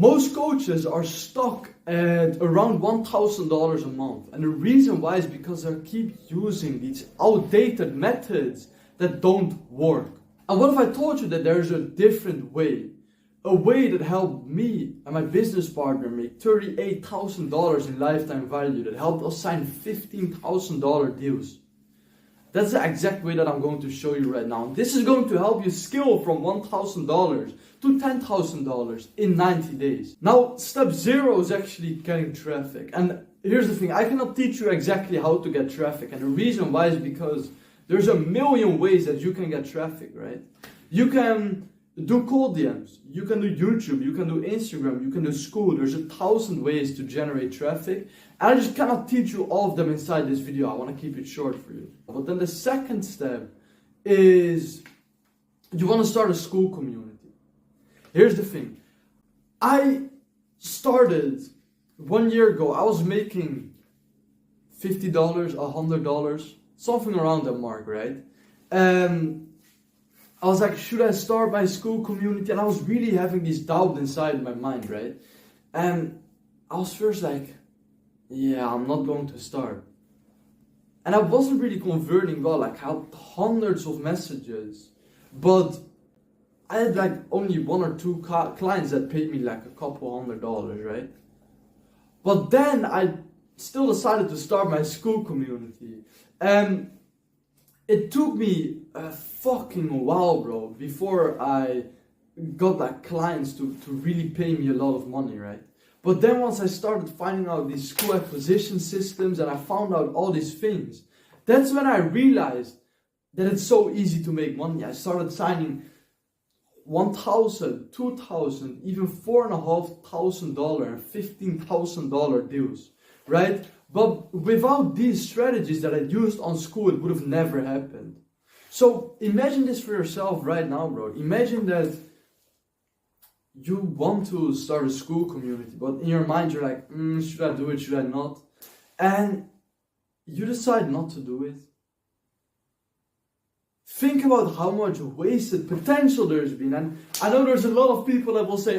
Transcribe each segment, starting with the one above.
Most coaches are stuck at around $1,000 a month. And the reason why is because they keep using these outdated methods that don't work. And what if I told you that there's a different way? A way that helped me and my business partner make $38,000 in lifetime value, that helped us sign $15,000 deals. That's the exact way that I'm going to show you right now. This is going to help you scale from $1,000 to $10,000 in 90 days. Now, step 0 is actually getting traffic. And here's the thing, I cannot teach you exactly how to get traffic. And the reason why is because there's a million ways that you can get traffic, right? You can do cold DMs, you can do YouTube, you can do Instagram, you can do school. There's 1,000 ways to generate traffic. And I just cannot teach you all of them inside this video. I want to keep it short for you. But then the second step is you want to start a school community. Here's the thing. I started 1 year ago. I was making $50, $100, something around that mark, right? I was like, should I start my school community? And I was really having this doubt inside my mind, right? And I was first like, yeah, I'm not going to start. And I wasn't really converting well. Like, I had hundreds of messages, but I had like only 1 or 2 clients that paid me like a couple $100, right? But then I still decided to start my school community. And it took me a fucking while, bro, before I got like clients to really pay me a lot of money, right? But then once I started finding out these school acquisition systems and I found out all these things, that's when I realized that it's so easy to make money. I started signing $1,000, $2,000, even $4,500 and $15,000 deals, right? But without these strategies that I used on school, it would have never happened. So imagine this for yourself right now, bro. Imagine that you want to start a school community, but in your mind you're like, should I do it, should I not? And you decide not to do it. Think about how much wasted potential there's been. And I know there's a lot of people that will say,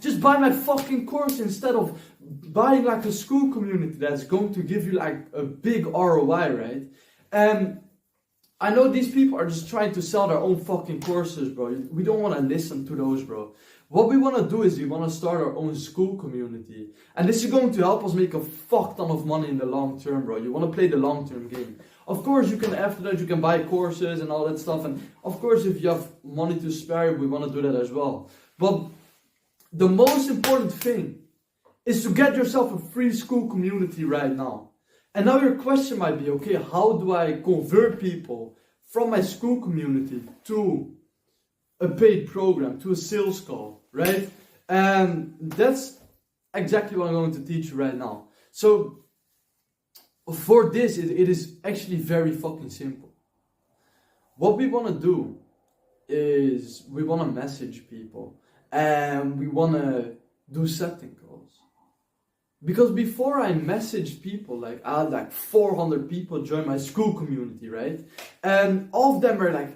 just buy my fucking course instead of buying like a school community that's going to give you like a big ROI, right? And I know these people are just trying to sell their own fucking courses, bro. We don't want to listen to those, bro. What we want to do is we want to start our own school community. And this is going to help us make a fuck ton of money in the long term, bro. You want to play the long term game. Of course, you can, after that, you can buy courses and all that stuff. And of course, if you have money to spare, we want to do that as well. But the most important thing is to get yourself a free school community right now. And now your question might be, okay, how do I convert people from my school community to a paid program, to a sales call, right? And that's exactly what I'm going to teach you right now. So for this, it is actually very fucking simple. What we want to do is we want to message people and we want to do setting calls. Because before I messaged people, like I had like 400 people join my school community, right? And all of them were like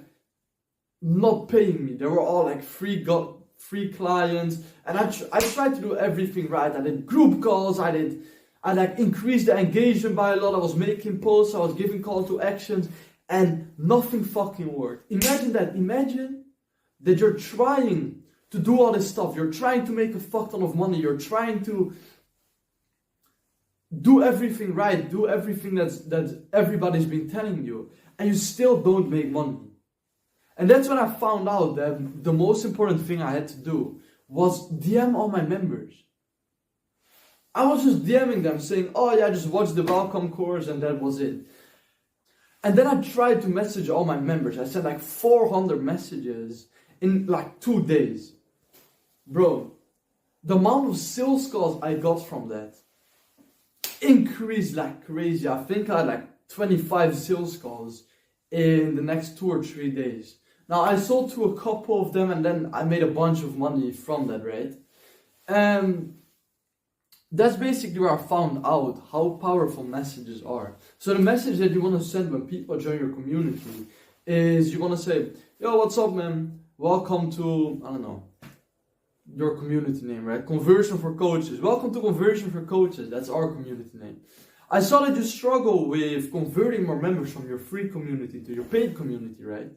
not paying me. They were all like free clients. And I tried to do everything right. I did group calls. I like increased the engagement by a lot. I was making posts. I was giving call to actions. And nothing fucking worked. Imagine that. Imagine that you're trying to do all this stuff. You're trying to make a fuck ton of money. You're trying to do everything right. Do everything that everybody's been telling you. And you still don't make money. And that's when I found out that the most important thing I had to do was DM all my members. I was just DMing them saying, oh yeah, just watch the welcome course and that was it. And then I tried to message all my members. I sent like 400 messages in like 2 days. Bro, the amount of sales calls I got from that increased like crazy. I think I had like 25 sales calls in the next 2 or 3 days. Now I sold to a couple of them and then I made a bunch of money from that, right? That's basically where I found out how powerful messages are. So the message that you want to send when people join your community is you want to say, yo, what's up, man? Welcome to, I don't know, your community name, right? Conversion for Coaches. Welcome to Conversion for Coaches. That's our community name. I saw that you struggle with converting more members from your free community to your paid community, right?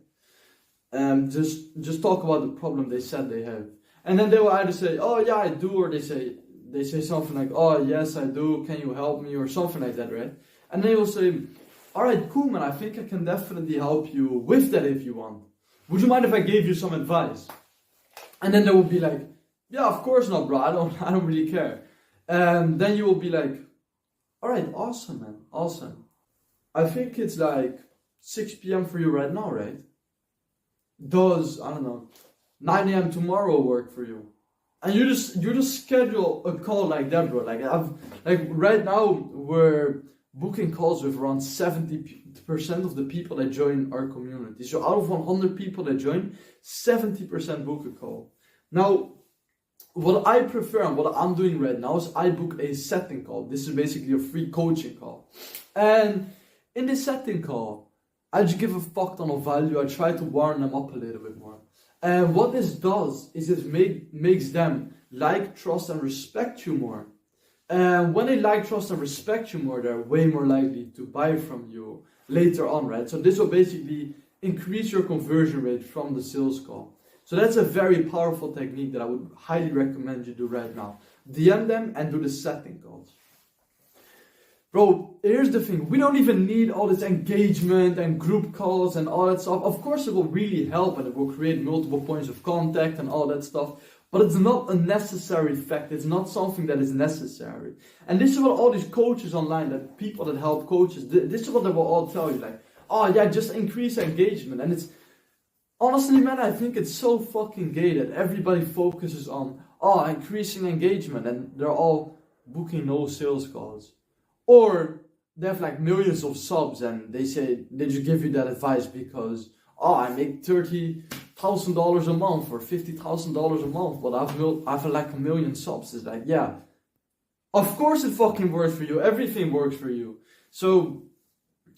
Just talk about the problem they said they have. And then they will either say, oh yeah, I do, or they say something like, oh yes, I do, can you help me, or something like that, right? And they will say, alright, cool man, I think I can definitely help you with that if you want. Would you mind if I gave you some advice? And then they will be like, yeah, of course not, bro, I don't really care. And then you will be like, alright, awesome man, awesome. I think it's like 6 p.m. for you right now, right? Does, I don't know, 9 a.m. tomorrow work for you? And you just schedule a call like that, bro. Like right now we're booking calls with around 70% of the people that join our community. So out of 100 people that join, 70% book a call. Now, what I prefer and what I'm doing right now is I book a setting call. This is basically a free coaching call. And in this setting call, I just give a fuck ton of value. I try to warm them up a little bit more. And what this does is it makes them like, trust, and respect you more. And when they like, trust, and respect you more, they're way more likely to buy from you later on, right? So this will basically increase your conversion rate from the sales call. So that's a very powerful technique that I would highly recommend you do right now. DM them and do the setting calls. Bro, here's the thing. We don't even need all this engagement and group calls and all that stuff. Of course, it will really help and it will create multiple points of contact and all that stuff. But it's not a necessary fact. It's not something that is necessary. And this is what all these coaches online, that people that help coaches, this is what they will all tell you. Like, oh yeah, just increase engagement. And it's, honestly, man, I think it's so fucking gay that everybody focuses on, oh, increasing engagement. And they're all booking no sales calls. Or they have like millions of subs and they say, they just give you that advice because, oh, I make $30,000 a month or $50,000 a month, but I've like 1 million subs. It's like, yeah, of course it fucking works for you. Everything works for you. So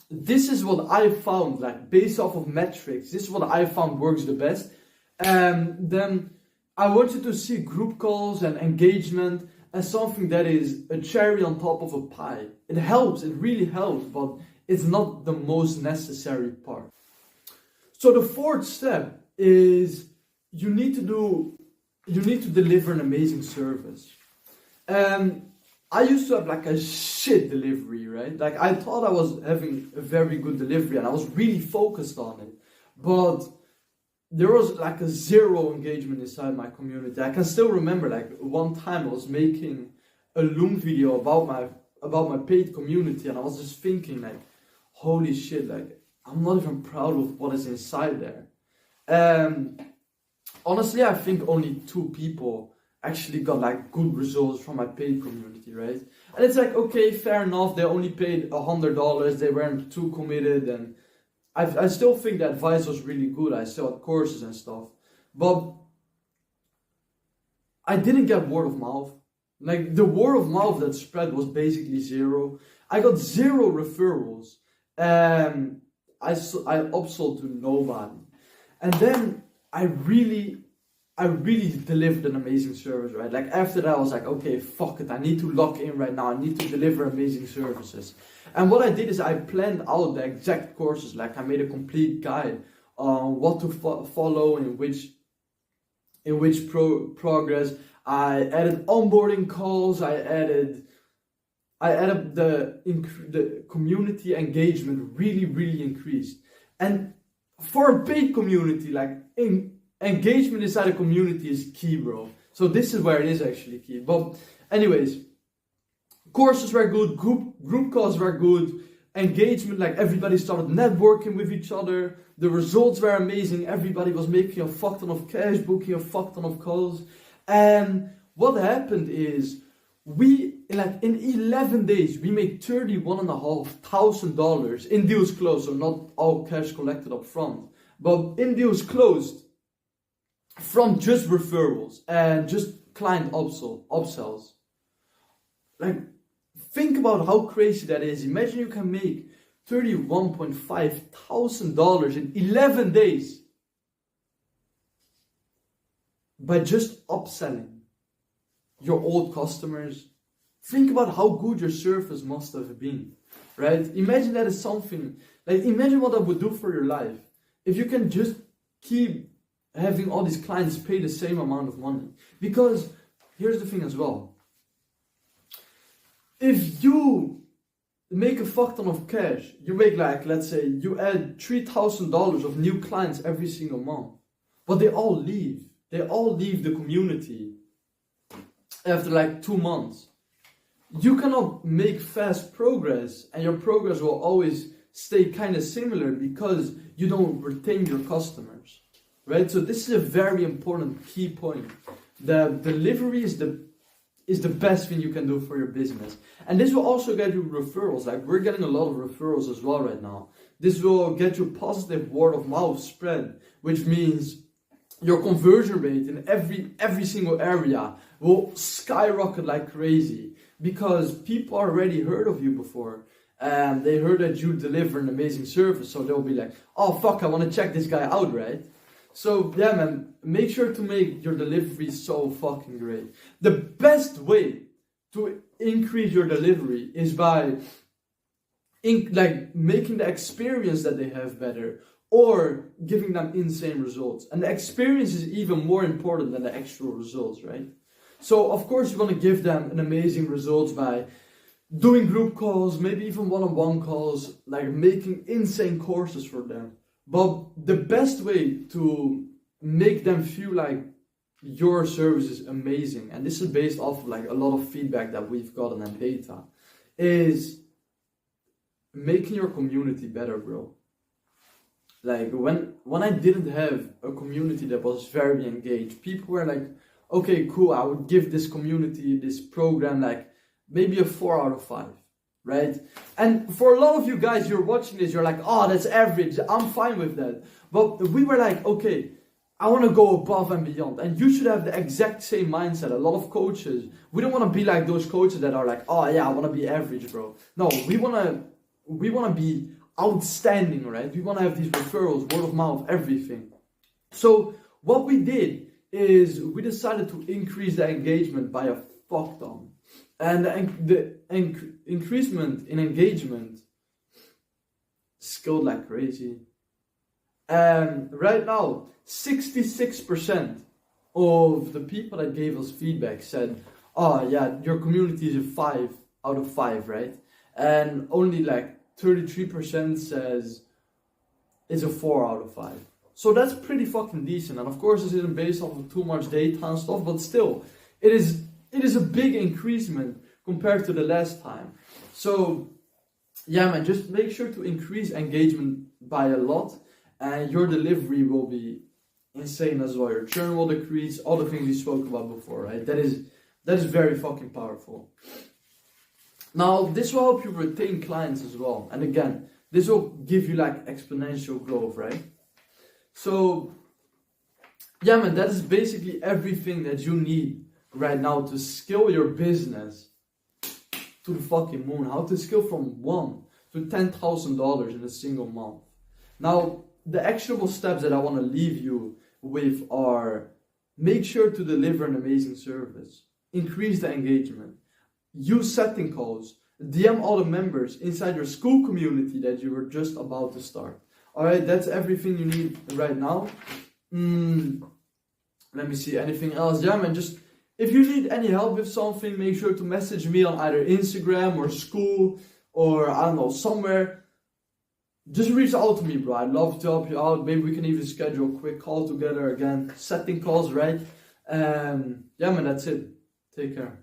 this is what I found, like based off of metrics, this is what I found works the best. And then I want you to see group calls and engagement as something that is a cherry on top of a pie. It helps, it really helps, but it's not the most necessary part. So the fourth step is you need to deliver an amazing service. I used to have like a shit delivery, right? Like I thought I was having a very good delivery and I was really focused on it. But there was like a zero engagement inside my community. I can still remember like one time I was making a Loom video about my paid community and I was just thinking like, holy shit, like I'm not even proud of what is inside there. Honestly, I think only 2 people actually got like good results from my paid community, right? And it's like, okay, fair enough, they only paid $100, they weren't too committed, and I still think the advice was really good. I still had courses and stuff, but I didn't get word of mouth. Like the word of mouth that spread was basically zero. I got 0 referrals. I upsold to nobody. And then I really delivered an amazing service, right? Like after that I was like, okay, fuck it, I need to lock in right now, I need to deliver amazing services. And what I did is I planned out the exact courses, like I made a complete guide on what to follow in which progress. I added onboarding calls, I added the community engagement really increased. And for a paid community, like engagement inside a community is key, bro. So this is where it is actually key. But anyways, courses were good, group calls were good, engagement, like everybody started networking with each other, the results were amazing, everybody was making a fuck ton of cash, booking a fuck ton of calls. And what happened is in 11 days we made $31,500 in deals closed, so not all cash collected up front, but in deals closed from just referrals and just client upsells. Like, think about how crazy that is. Imagine you can make $31,500 in 11 days. by just upselling your old customers, think about how good your service must have been, right? Imagine that is something, like imagine what that would do for your life. If you can just keep having all these clients pay the same amount of money. Because here's the thing as well. If you make a fuck ton of cash, you make like, let's say you add $3,000 of new clients every single month, but they all leave. They all leave the community after like 2 months. You cannot make fast progress, and your progress will always stay kind of similar because you don't retain your customers, right? So this is a very important key point. The delivery is the best thing you can do for your business. And this will also get you referrals. Like we're getting a lot of referrals as well right now. This will get you positive word of mouth spread, which means your conversion rate in every single area will skyrocket like crazy because people already heard of you before. And they heard that you deliver an amazing service, so they'll be like, oh fuck, I want to check this guy out, right? So yeah, man, make sure to make your delivery so fucking great. The best way to increase your delivery is by making the experience that they have better or giving them insane results. And the experience is even more important than the actual results, right? So of course you want to give them an amazing results by doing group calls, maybe even one-on-one calls, like making insane courses for them. But the best way to make them feel like your service is amazing, and this is based off of like a lot of feedback that we've gotten and data, is making your community better, bro. Like when I didn't have a community that was very engaged, people were like, okay, cool, I would give this community, this program, like maybe a 4 out of 5, right? And for a lot of you guys, you're watching this, you're like, oh, that's average, I'm fine with that. But we were like, okay, I want to go above and beyond. And you should have the exact same mindset. A lot of coaches, we don't want to be like those coaches that are like, oh yeah, I want to be average, bro. No, we want to be outstanding, right? We want to have these referrals, word of mouth, everything. So what we did is we decided to increase the engagement by a fuck ton. And the increasement in engagement scaled like crazy. And right now, 66% of the people that gave us feedback said, oh yeah, your community is a 5 out of 5, right? And only like 33% says it's a 4 out of 5. So that's pretty fucking decent. And of course, this isn't based off of too much data and stuff, but still, it is a big increasement compared to the last time. So yeah, man, just make sure to increase engagement by a lot, and your delivery will be insane as well. Your churn will decrease, all the things we spoke about before, right? That is very fucking powerful. Now, this will help you retain clients as well. And again, this will give you like exponential growth, right? So yeah, man, that is basically everything that you need right now to scale your business to the fucking moon. How to scale from $1 to $10,000 in a single month. Now, the actionable steps that I want to leave you with are: make sure to deliver an amazing service, increase the engagement, use setting calls, DM all the members inside your school community that you were just about to start. Alright, that's everything you need right now. Let me see, anything else? Yeah, man, just if you need any help with something, make sure to message me on either Instagram or school or I don't know, somewhere. Just reach out to me, bro. I'd love to help you out. Maybe we can even schedule a quick call together again. Setting calls, right? Yeah, man, that's it. Take care.